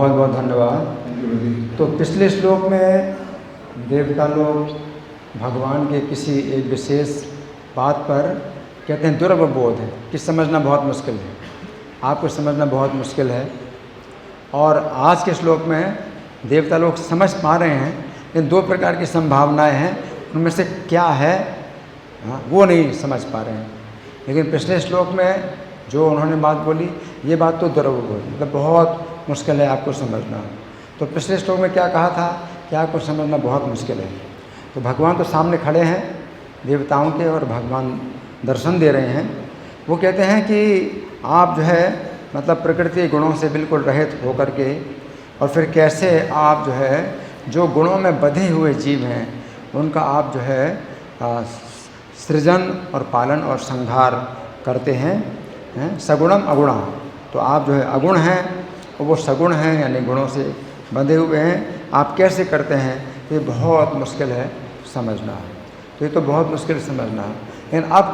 बहुत बहुत धन्यवाद। तो पिछले श्लोक में देवता लोग भगवान के किसी एक विशेष बात पर कहते हैं दुर्बोध है कि समझना बहुत मुश्किल है, आपको समझना बहुत मुश्किल है। और आज के श्लोक में देवता लोग समझ पा रहे हैं, इन दो प्रकार की संभावनाएं हैं, उनमें से क्या है वो नहीं समझ पा रहे हैं। लेकिन पिछले श्लोक में जो उन्होंने बात बोली, ये बात तो दुर्बोध मतलब बहुत मुश्किल है आपको समझना। तो पिछले श्लोक में क्या कहा था कि आपको समझना बहुत मुश्किल है। तो भगवान तो सामने खड़े हैं देवताओं के और भगवान दर्शन दे रहे हैं। वो कहते हैं कि आप जो है मतलब प्रकृति गुणों से बिल्कुल रहित होकर के, और फिर कैसे आप जो है जो गुणों में बंधे हुए जीव हैं उनका आप जो है सृजन और पालन और संहार करते हैं सगुणम अगुणा। तो आप जो है अगुण हैं और वो सगुण हैं, यानी गुणों से बंधे हुए हैं। आप कैसे करते हैं ये बहुत मुश्किल है समझना। तो ये तो बहुत मुश्किल समझना है। लेकिन अब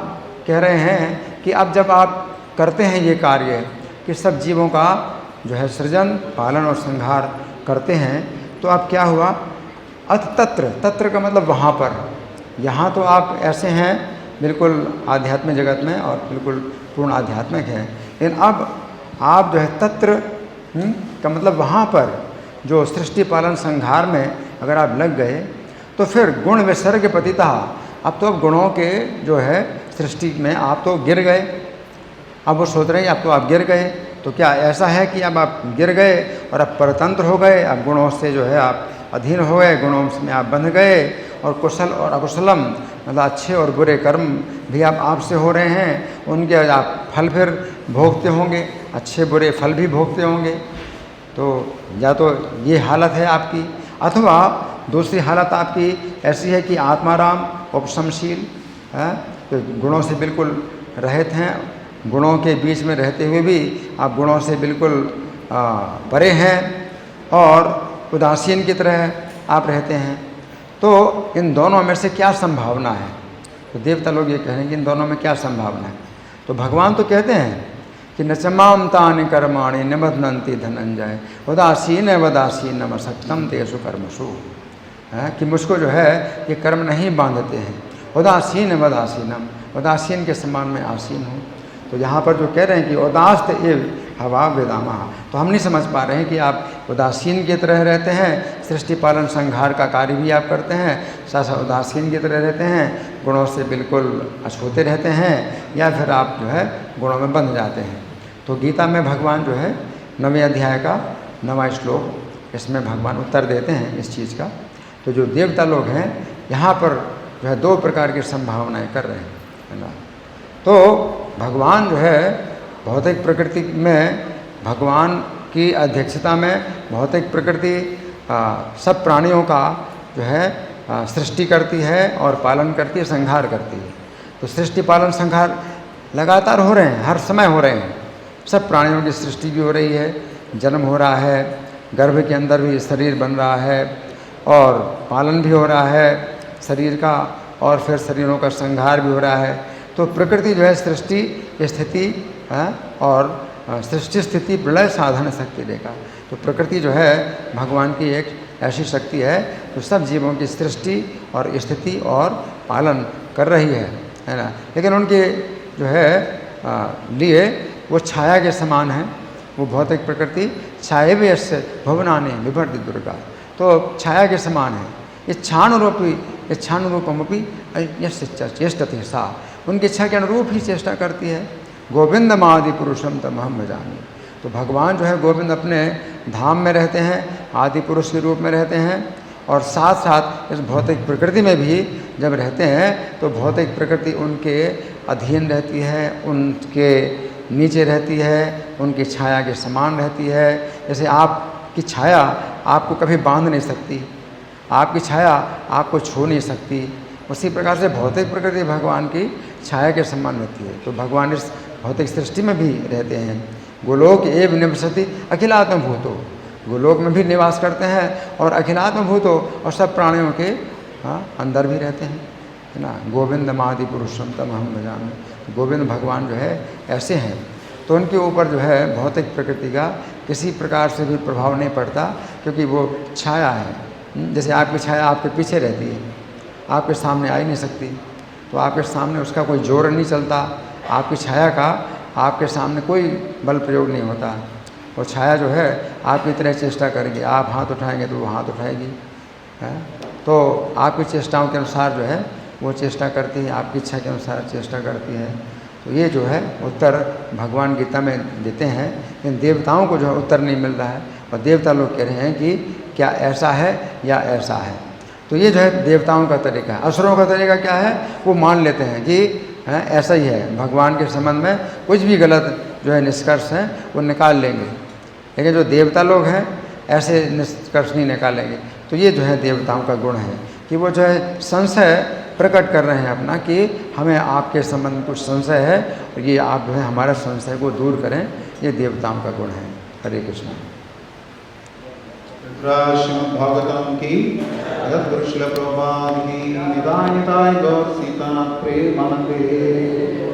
कह रहे हैं कि अब जब आप करते हैं ये कार्य कि सब जीवों का जो है सृजन पालन और संहार करते हैं, तो अब क्या हुआ अथ तत्र, तत्र का मतलब वहाँ पर, यहाँ तो आप ऐसे हैं बिल्कुल आध्यात्मिक जगत में और बिल्कुल पूर्ण आध्यात्मिक हैं। लेकिन अब आप जो है तत्र का मतलब वहाँ पर जो सृष्टि पालन संहार में अगर आप लग गए तो फिर गुण विसर्ग पतिता, अब तो अब गुणों के जो है सृष्टि में आप तो गिर गए। अब वो सोच रहे हैं अब तो आप गिर गए, तो क्या ऐसा है कि अब आप गिर गए और अब परतंत्र हो गए, अब गुणों से जो है आप अधीन हो गए, गुणों में आप बंध गए, और कुशल और अकुशलम मतलब अच्छे और बुरे कर्म भी अब आपसे हो रहे हैं, उनके आप फल फिर भोगते होंगे, अच्छे बुरे फल भी भोगते होंगे। तो या तो ये हालत है आपकी, अथवा दूसरी हालत आपकी ऐसी है कि आत्माराम उपशमशील है, तो गुणों से बिल्कुल रहित हैं, गुणों के बीच में रहते हुए भी आप गुणों से बिल्कुल परे हैं और उदासीन की तरह आप रहते हैं। तो इन दोनों में से क्या संभावना है? तो देवता लोग ये कह रहे हैं कि इन दोनों में क्या संभावना है। तो भगवान तो कहते हैं कि न चमाम तानि कर्माणि निबध्नन्ति धनंजय उदासीन वदासीन नमसक्तम तेषु कर्मसु, कि मुझको जो है ये कर्म नहीं बांधते हैं। उदासीन वदासीनम, उदासीन के समान में आसीन हूँ। तो यहाँ पर जो कह रहे हैं कि उदास्त एव हवा वेदामा, तो हम नहीं समझ पा रहे हैं कि आप उदासीन की तरह रहते हैं, सृष्टि पालन संहार का कार्य भी आप करते हैं, साथ उदासीन की तरह रहते हैं, गुणों से बिल्कुल अछूते रहते हैं, या फिर आप जो है गुणों में बंध जाते हैं। तो गीता में भगवान जो है 9वें अध्याय का 9वां श्लोक, इसमें भगवान उत्तर देते हैं इस चीज़ का। तो जो देवता लोग हैं यहाँ पर जो है दो प्रकार की संभावनाएं कर रहे हैं, है ना। तो भगवान जो है भौतिक प्रकृति में, भगवान की अध्यक्षता में भौतिक प्रकृति सब प्राणियों का जो है सृष्टि करती है और पालन करती है, संहार करती है। तो सृष्टि पालन संहार लगातार हो रहे हैं, हर समय हो रहे हैं। सब प्राणियों की सृष्टि भी हो रही है, जन्म हो रहा है, गर्भ के अंदर भी शरीर बन रहा है, और पालन भी हो रहा है शरीर का, और फिर शरीरों का संहार भी हो रहा है। तो प्रकृति जो है सृष्टि स्थिति और सृष्टि स्थिति प्रलय साधन शक्ति देगा। तो प्रकृति जो है भगवान की एक ऐसी शक्ति है जो सब जीवों की सृष्टि और स्थिति और पालन कर रही है ना। लेकिन उनके जो है लिए वो छाया के समान है, वो भौतिक प्रकृति छाया से भुवनानि विभर्ति दुर्गा, तो छाया के समान है। इच्छानुरूपमपि चेष्टति सा, उनकी इच्छा के अनुरूप ही चेष्टा करती है। गोविंदमादि पुरुषम तमहम भजामि, तो भगवान जो है गोविंद अपने धाम में रहते हैं, आदि पुरुष के रूप में रहते हैं, और साथ साथ इस भौतिक प्रकृति में भी जब रहते हैं तो भौतिक प्रकृति उनके अधीन रहती है, उनके नीचे रहती है, उनकी छाया के समान रहती है। जैसे आपकी छाया आपको कभी बांध नहीं सकती, आपकी छाया आपको छू नहीं सकती, उसी प्रकार से भौतिक प्रकृति भगवान की छाया के समान रहती है। तो भगवान इस भौतिक सृष्टि में भी रहते हैं। गोलोक एव निवसति अखिलात्म भूतो, गोलोक में भी निवास करते हैं और अखिलात्म भूतो, और सब प्राणियों के अंदर भी रहते हैं, है ना। गोविंदमादि पुरुषम तमहम भजामि, गोविंद भगवान जो है ऐसे हैं। तो उनके ऊपर जो है भौतिक प्रकृति का किसी प्रकार से भी प्रभाव नहीं पड़ता, क्योंकि वो छाया है। जैसे आपकी छाया आपके पीछे रहती है, आपके सामने आ ही नहीं सकती, तो आपके सामने उसका कोई जोर नहीं चलता, आपकी छाया का आपके सामने कोई बल प्रयोग नहीं होता। और छाया जो है आपकी तरह चेष्टा करेगी, आप हाथ उठाएंगे तो वो हाथ उठाएगी, है? तो आपकी चेष्टाओं के अनुसार जो है वो चेष्टा करती है, आपकी इच्छा के अनुसार चेष्टा करती है। तो ये जो है उत्तर भगवान गीता में देते हैं, लेकिन देवताओं को जो है उत्तर नहीं मिल रहा है, और देवता लोग कह रहे हैं कि क्या ऐसा है या ऐसा है। तो ये जो है देवताओं का तरीका है। असुरों का तरीका क्या है, वो मान लेते हैं कि ऐसा ही है, भगवान के संबंध में कुछ भी गलत जो है निष्कर्ष हैं वो निकाल लेंगे, लेकिन जो देवता लोग हैं ऐसे निष्कर्ष नहीं निकालेंगे। तो ये जो है देवताओं का गुण है कि वो जो है संशय प्रकट कर रहे हैं अपना, कि हमें आपके संबंध में कुछ संशय है, और ये आप जो है हमारे संशय को दूर करें। ये देवताओं का गुण है। हरे कृष्ण। श्रीमद्भागवतम की जगद्गुरु श्रील प्रभुपाद की निताय निताय गौर सीता प्रेमानंदे।